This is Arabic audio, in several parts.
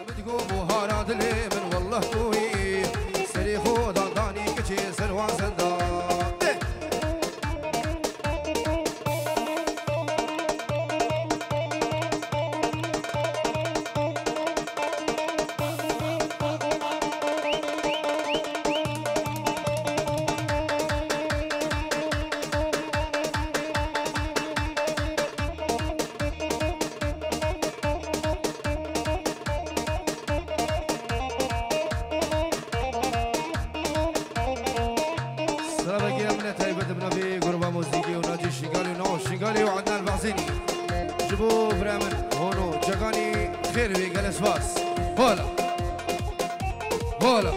بتقوم وهارات اللي من والله توي سري خوضا داني كتشي سلوان سندا شنقالي وعندنا البعزيني جيبوا برامن هونو جاكاني خير في جلس باس هولا هولا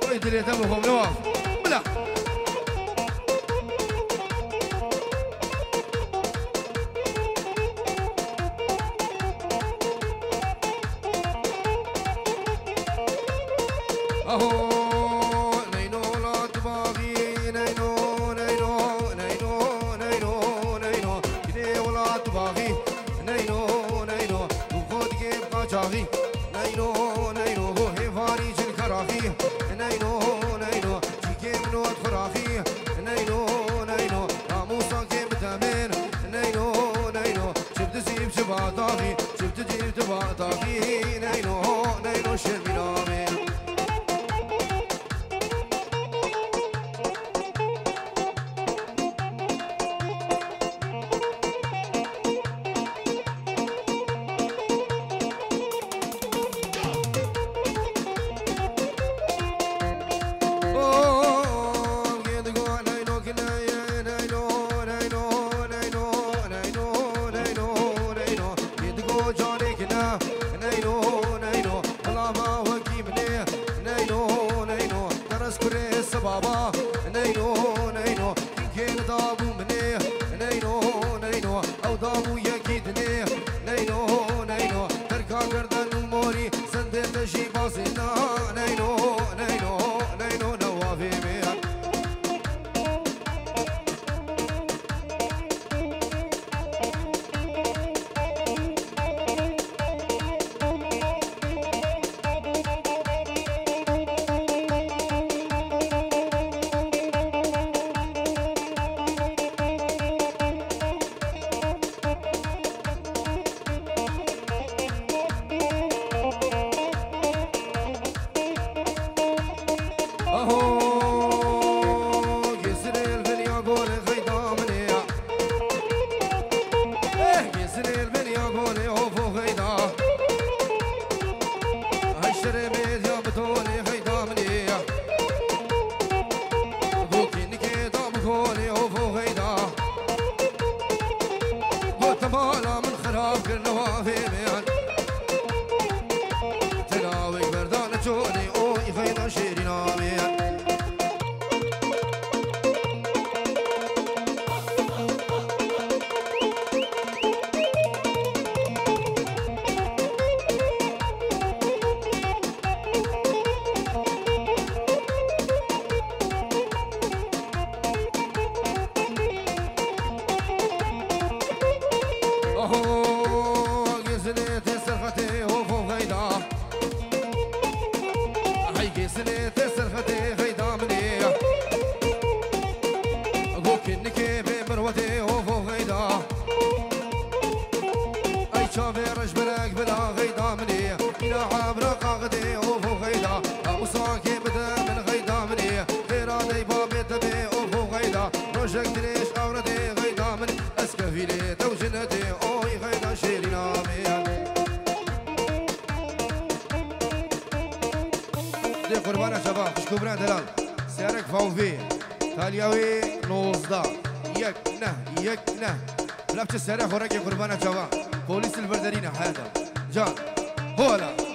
ويد اللي تبغهم نواف بلا اهو نينو لا تباغي نينو نينو نينو نينو نينو كده ولا تباغي نينو نينو وخد جيب قاجاغي نينو نينو هو هفاري جن كراغي نينو نينو جيكي منو خراغي نينو نينو ناموسا كيم تامين نينو نينو شفت زيب شباطاغي شفت جيب تباطاغي نينو نينو شرمينامين بابا نينو نينو كان ضابو مني نينو نينو او ضابو يكيدني نينو نينو تركا قردن موري سندت شي باسنا نينو نينو نينو نوافي ميان قربان شباب شكوبنا دلال سيارك فوفي تالياوي نوزدا يك نه لابس السيارة خورك قربان شباب بوليس البردرين هذا جان هولا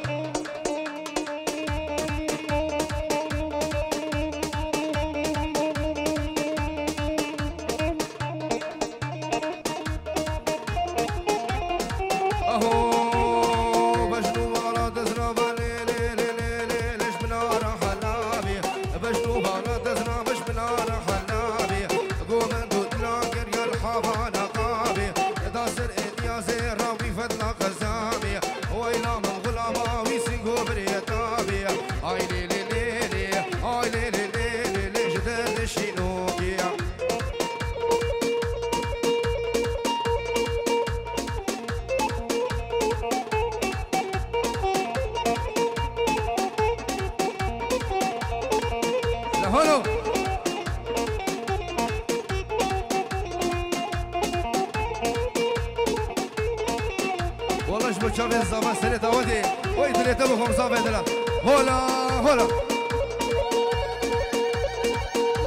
بچه زمان سری داودی وای دلیت بخوام زاوه دلم هولا هولا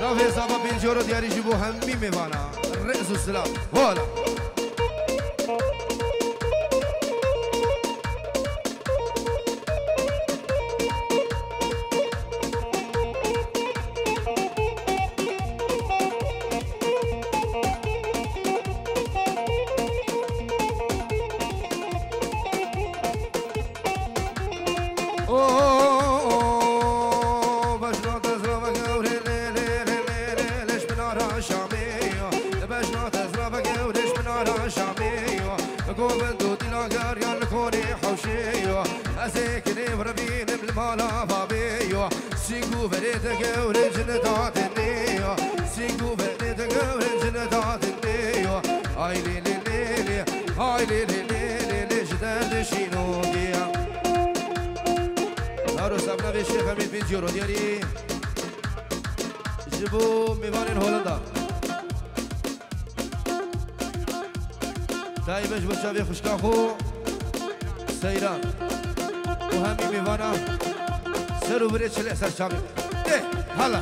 نوی زمان بینجورو دیاری جبو همی میوانا رئیس السلام هولا جورو دیاری جبو میوانین هولندا تایبش بچه خوشکا خو سیران و همی میوانا سر و بری چلی سر شامی حالا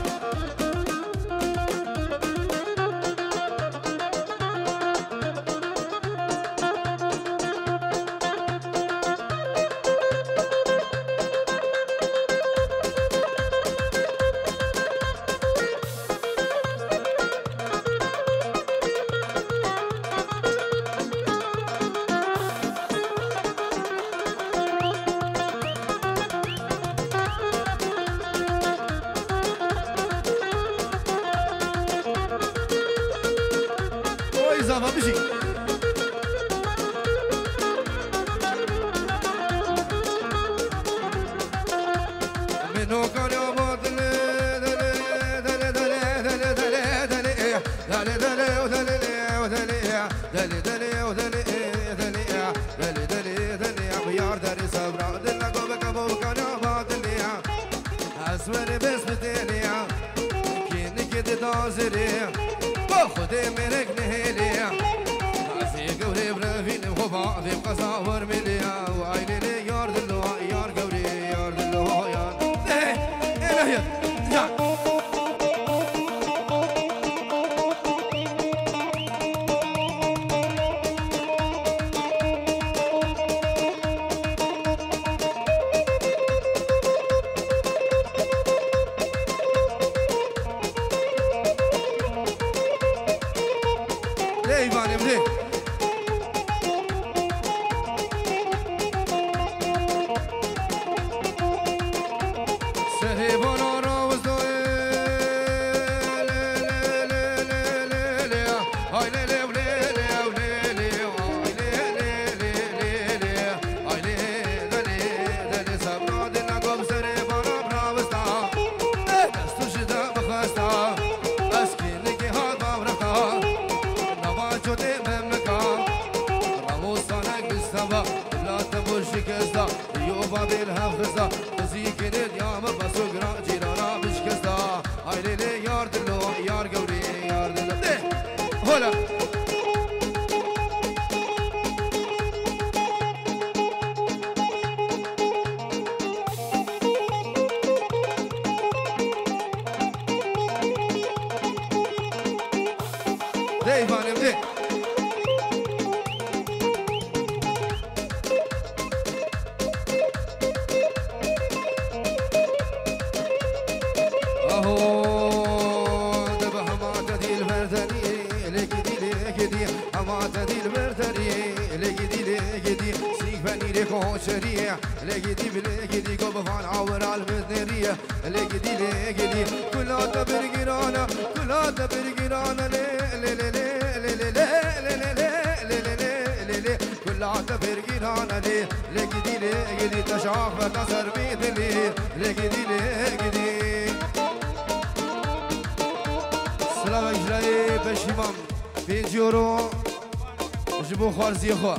خارزی خوا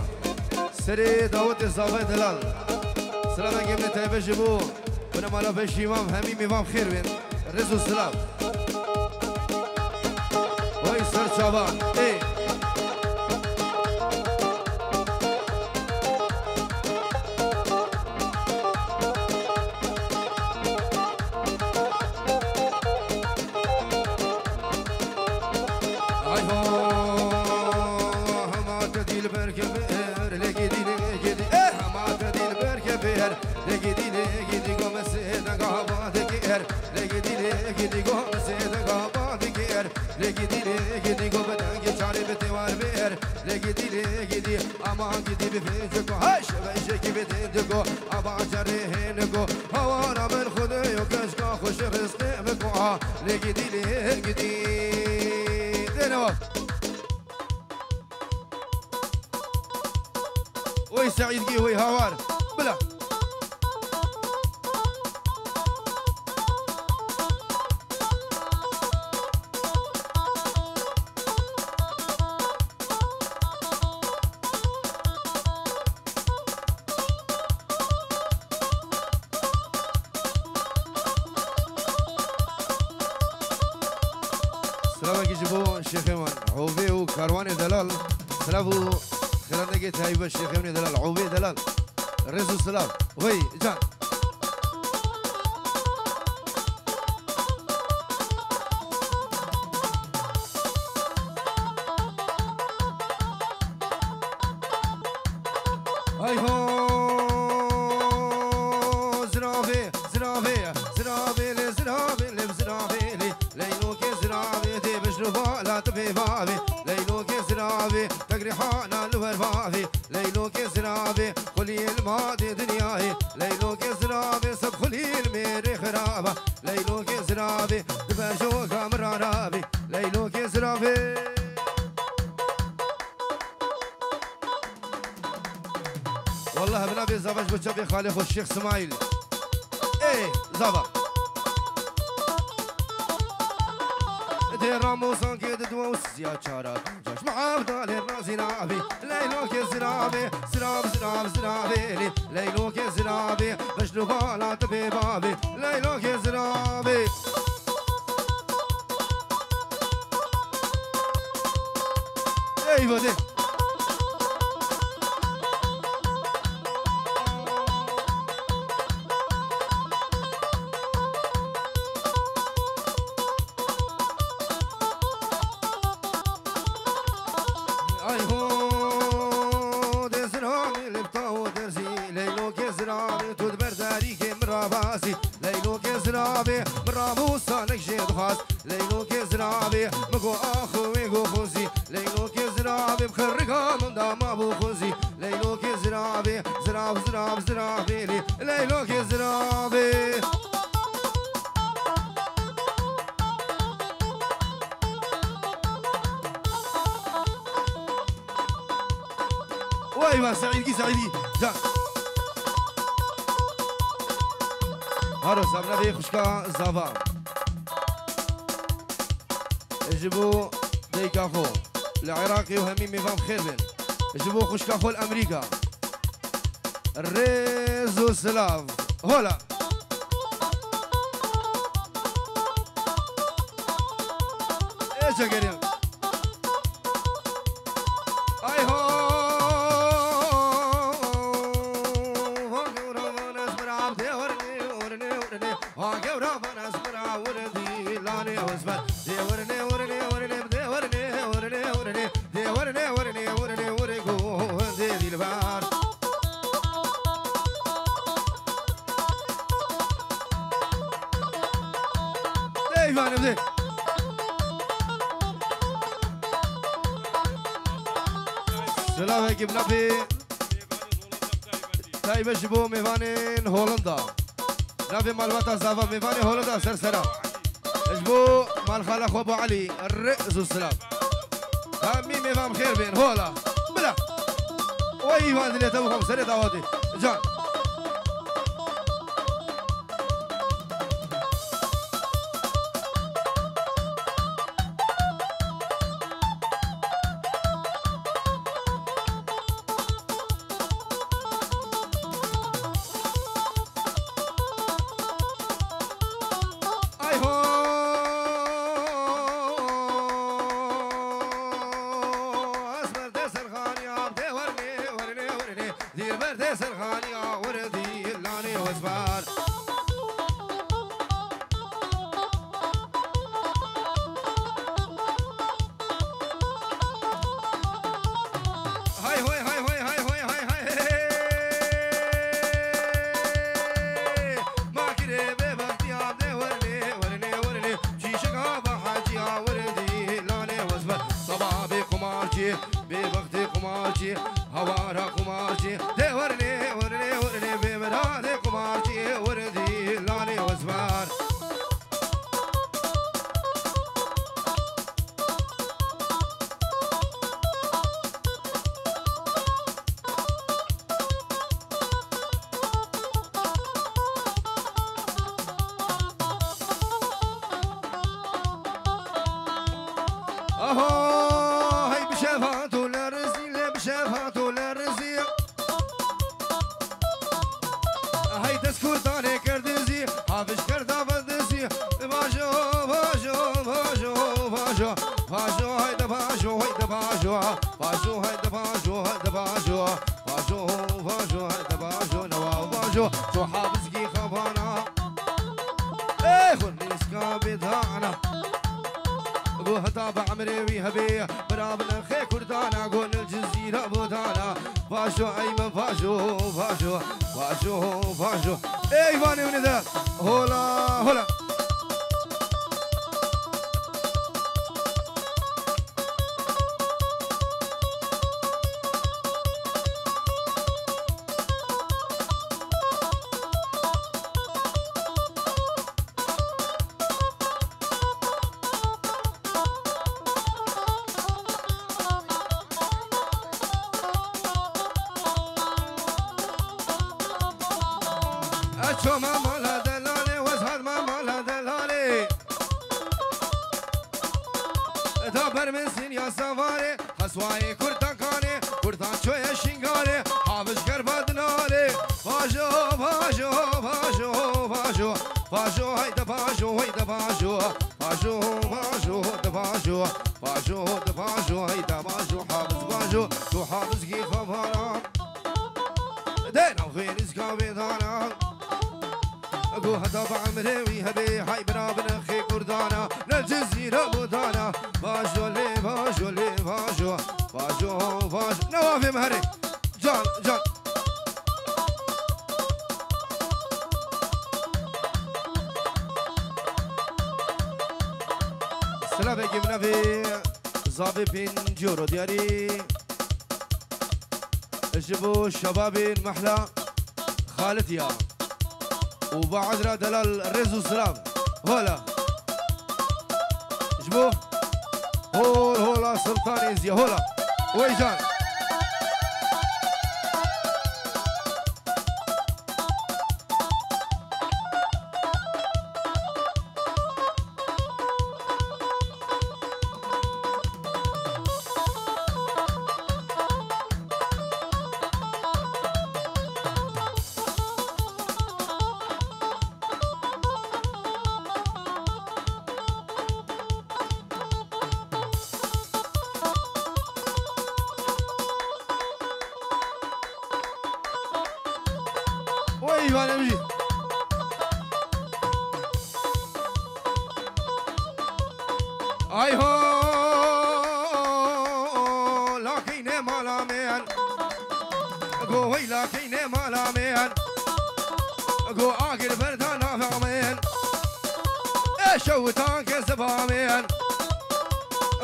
سری داوت زاوی دلال سلام انگیم نتایب جبو بنا مالا بشیمام همی میوام خیر بین رزو سلام وای سر چابان وي سعيد قهوي هوار بلا سلام يجيبوا الشيخ ايمن عوبي وكارواني دلال سلام خلال نقيت هاي الشيخ ايمن دلال عوبي دلال رزو سلام وي جان هاي هو زرافي زرافي زرافي لي زرافي لي زرافي لي ليلوك زرافي دي بشرفا لا تبي فافي ليلوك زرافي تقري حانا لوهر فافي ليلوك زرافي خلي الماضي دنياي ليلوك زرافي سب خلي الميري خرابه ليلوك زرافي دفشو كامرا رابي ليلوك زرافي والله بنبي زبش بتشبي خالي الشيخ اسماعيل ايه زبا دير راموسان كيد دوس يا شارع جاش مع افضل الرازي نابي ليلوك زرابي زراب زراب زرابي ليلوك زرابي بشلو بالا تبي بابي ليلوك زرابي ايوه دي ليلوك زرابي برافو صانك جيد خاص ليلوك زرابي مكو اخوي كو خوزي ليلوك زرابي بخرقها من دام ابو خوزي ليلوك زرابي زراب زراب زرابي ليلوك زرابي وايوا سعيدي سعيدي جان هارو سامنا في خشكا زافا يجيبوا ديكا خو العراقي وهمي ميفام خير بين يجيبوا خشكا خو الامريكا ريزو سلاف هولا ايش يا كريم اي هو سلام هيك بنبي طيب جبو ميفانين هولندا نبي مالوتا زافا ميفاني هولندا سلام جبو مال خاله خو ابو علي الرئز والسلام همي ميفام خير بين هولا بلا وي هذه اللي تبغهم سريع دعواتي جان قمارشي هوارا قمارشي دي ورني ورني ورني بمرادي قمارشي وردي لاني وزبار هاي بشفات ولا رزي بشفات ولا رزي هاي تذكر داني كردزي حافظ كردا بدزي باجو باجو باجو باجو باجو هاي دباجو هاي دباجو باجو هاي دباجو هاي دباجو باجو باجو هاي دباجو نوا باجو شو حافظ كي خبانا ايه خلني سكابي دانا ابو هتاب عمري ويهبي برابنا خي كردانا قول الجزيره بودانا فاشو ايمن فاشو فاشو فاشو فاشو اي فاني ونذا هولا هولا شو ماما لا دلالي واسهد ماما لا دلالي دابر من سن يا سواري خسواي كردكاني كردان شوية شنغاري حافظ قربة دنالي باجو باجو باجو باجو باجو هيدا باجو هيدا باجو باجو باجو دباجو باجو دباجو هيدا باجو حافظ باجو تو حافظ كيف بارا دينا فين اسكابي دانا اقو هداب عمري ويهبي هاي برابنا خي كردانا للجزيرة بودانا باجو لي باجو لي باجو باجو باجو نوافي مهري جان جان السلام عليكم نبي زابي بين جورو دياري اجيبوا الشباب المحلى خالتيا وبعد دلال الرز والسلام هولا جبوه هول هولا سلطان ازيا هولا ويجان ايوه انا بجي اي هو لكن مالا مين قوي لكن مالا مين قو اخر بردانا فامين ايش وتان كسبامين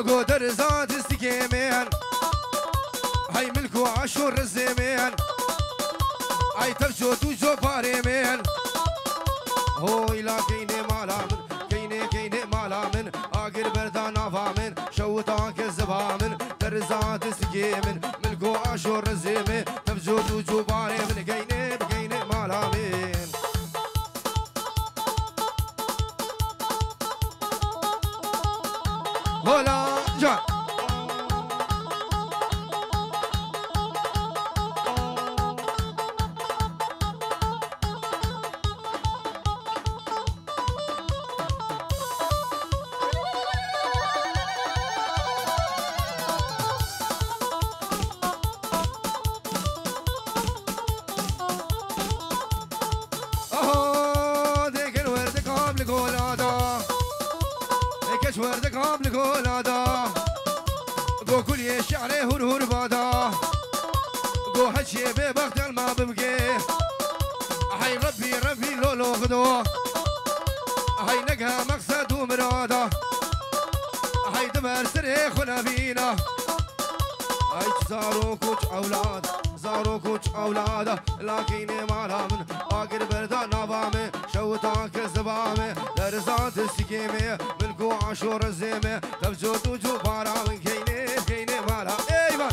قو درزات استكيمين هاي ملكو عاشور الزمين اي تفجو توجو باريمين هو الى كيني مالا من كيني مالا من اخر بردانا فامن شوطان كزبامن درزات سكيمن ملكو عاشور الزمين تفجو توجو باريمين كيني مالا من هولا جان وردك عام لقولادا قو كل يشعري هور بادا قو هالشي ببخت الما ببقي هاي ربي لولو غدو هاي نقها مقصد ومرادا هاي دمر سريخ ونبينا هيك زارو كوش أولاد زارو كوش أولاد لكن مالا من آخر بردا نظامي شوتاك زبامي درزات السكيمي من كو عاشور الزيمي تبجوت وجو بارا من كيني مالا ايوه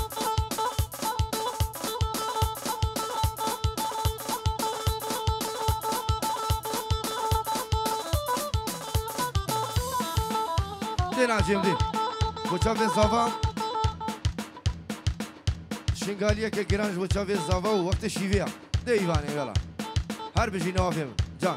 دينا جيمدي بوشاف الزافا شنقالية كجرانج بوشاف الزافا ووقت الشيفيا ديواني يلا هر بجي نوافهم جان